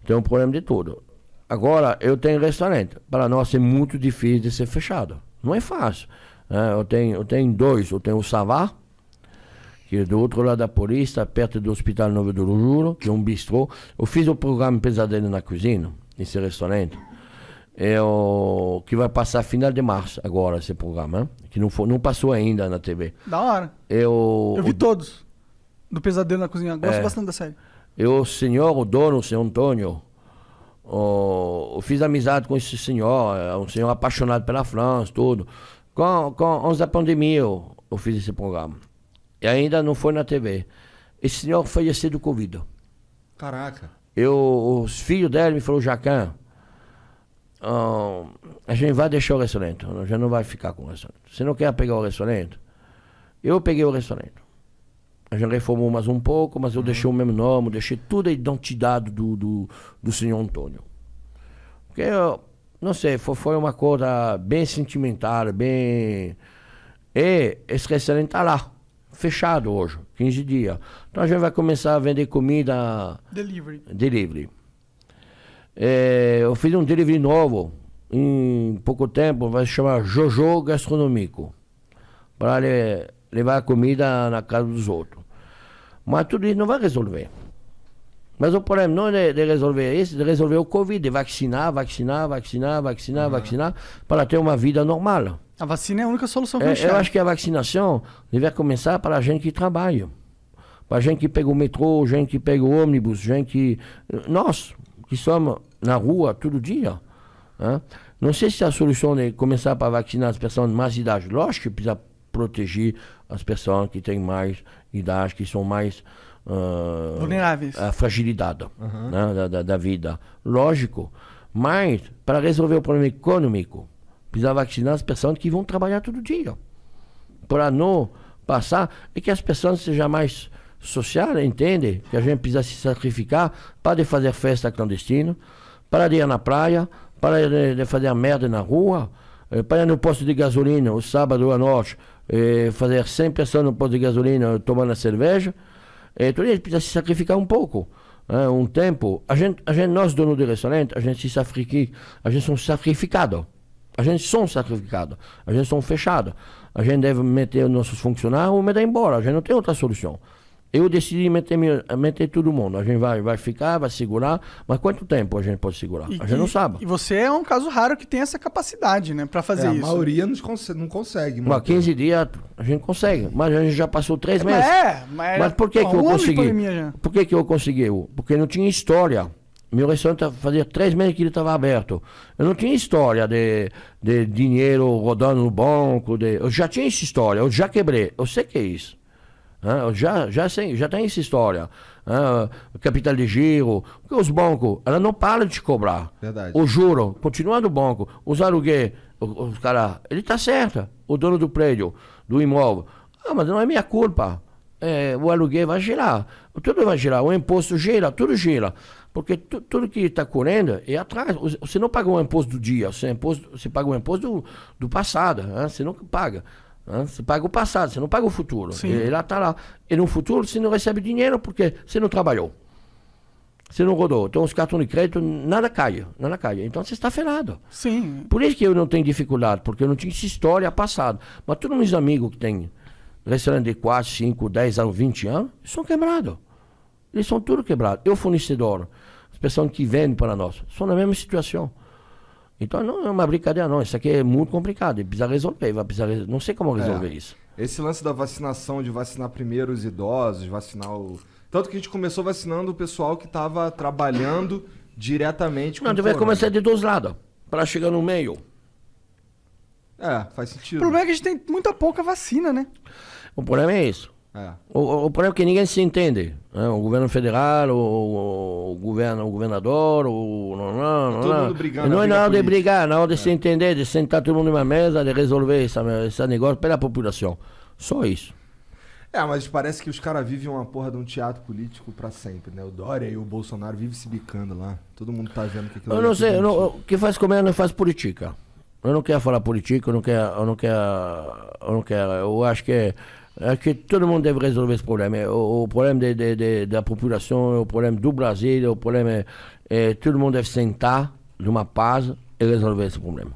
tem um problema de tudo. Agora, eu tenho restaurante. Para nós é muito difícil de ser fechado. Não é fácil. Eu tenho dois. Eu tenho o Savá, que é do outro lado da Paulista, perto do Hospital Novo do Juro, que é um bistrô. Eu fiz o programa Pesadelo na Cozinha, nesse restaurante. Que vai passar final de março agora, esse programa. Que não passou ainda na TV. Da hora. Eu vi todos. Do Pesadelo na Cozinha. Gosto bastante da série. O dono, o senhor Antônio, eu fiz amizade com esse senhor, um senhor apaixonado pela França, tudo. Antes da pandemia eu fiz esse programa. E ainda não foi na TV. Esse senhor faleceu do Covid. Caraca. Os filhos dele me falaram, Jacan, a gente vai deixar o restaurante, a gente não vai ficar com o restaurante. Você não quer pegar o restaurante? Eu peguei o restaurante. A gente reformou mais um pouco, mas eu deixei o mesmo nome, deixei toda a identidade do senhor Antônio. Porque, não sei, foi uma coisa bem sentimental, bem... E esse restaurante está lá, fechado hoje, 15 dias. Então a gente vai começar a vender comida... Delivery. Eu fiz um delivery novo, em pouco tempo, vai se chamar Jojo Gastronômico, para levar a comida na casa dos outros. Mas tudo isso não vai resolver. Mas o problema não é de resolver isso, de resolver o Covid, de vacinar, para ter uma vida normal. A vacina é a única solução que eu acho que a vacinação deve começar para a gente que trabalha. Para a gente que pega o metrô, gente que pega o ônibus, gente que... Nós, que somos na rua todo dia. Né? Não sei se a solução é começar para vacinar as pessoas de mais idade. Lógico que precisa proteger as pessoas que têm mais idade, que são mais... vulneráveis. A fragilidade né, da vida. Lógico. Mas, para resolver o problema econômico, precisa vacinar as pessoas que vão trabalhar todo dia. Para não passar, e que as pessoas sejam mais sociais, entendem? Que a gente precisa se sacrificar para de fazer festa clandestina, para de ir na praia, para de fazer a merda na rua, para ir no posto de gasolina, o sábado à noite, fazer 100 pessoas no posto de gasolina tomando a cerveja. Então a gente precisa se sacrificar um pouco. Um tempo, nós donos de restaurante, a gente somos sacrificados. A gente somos sacrificados. A gente somos fechados. A gente deve meter os nossos funcionários ou mandar embora. A gente não tem outra solução. Eu decidi meter todo mundo. A gente vai ficar, vai segurar. Mas quanto tempo a gente pode segurar? A gente não sabe. E você é um caso raro que tem essa capacidade, né? Para fazer isso. A maioria não consegue. Mas 15 dias a gente consegue. Mas a gente já passou 3 meses. Mas por que eu consegui? Por que eu consegui? Porque não tinha história. Meu restaurante fazia 3 meses que ele estava aberto. Eu não tinha história de dinheiro rodando no banco. Eu já tinha essa história. Eu já quebrei. Eu sei que é isso. Eu já sei, já tem essa história. Capital de giro. Porque os bancos, ela não para de te cobrar. Verdade. O juro, continua no banco. Os aluguéis, os cara, ele está certo. O dono do prédio, do imóvel. Mas não é minha culpa. O aluguel vai girar. Tudo vai girar. O imposto gira, tudo gira. Porque tudo que está correndo é atrás. Você não paga o imposto do dia. Você paga o imposto do passado. Você não paga. Você paga o passado, você não paga o futuro. Ele está lá. E no futuro você não recebe dinheiro porque você não trabalhou. Você não rodou. Então os cartões de crédito, nada cai. Então você está ferrado. Sim. Por isso que eu não tenho dificuldade, porque eu não tinha essa história passada. Mas todos meus amigos que têm restaurante de 4, 5, 10 anos, 20 anos, são quebrados. Eles são tudo quebrados. Eu, fornecedor, as pessoas que vendem para nós, são na mesma situação. Então não é uma brincadeira não, isso aqui é muito complicado, precisa resolver, não sei como resolver isso. Esse lance da vacinação, de vacinar primeiro os idosos, vacinar o... Tanto que a gente começou vacinando o pessoal que estava trabalhando diretamente com o corona. Deve começar de 2 lados, para chegar no meio. Faz sentido. O problema é que a gente tem muita pouca vacina, né? O problema é isso. O problema é que ninguém se entende. O governo federal, o governador, todo mundo brigando. Não é na hora de brigar, na hora de se entender, de sentar todo mundo numa mesa, de resolver esse negócio pela população. Só isso. Mas parece que os caras vivem uma porra de um teatro político pra sempre, né? O Dória e o Bolsonaro vivem se bicando lá. Todo mundo tá vendo que aquilo... Eu não sei, o que faz comer não faz política. Eu não quero falar política, eu acho que É que todo mundo deve resolver esse problema. O problema da população, o problema do Brasil, o problema todo mundo deve sentar numa paz e resolver esse problema.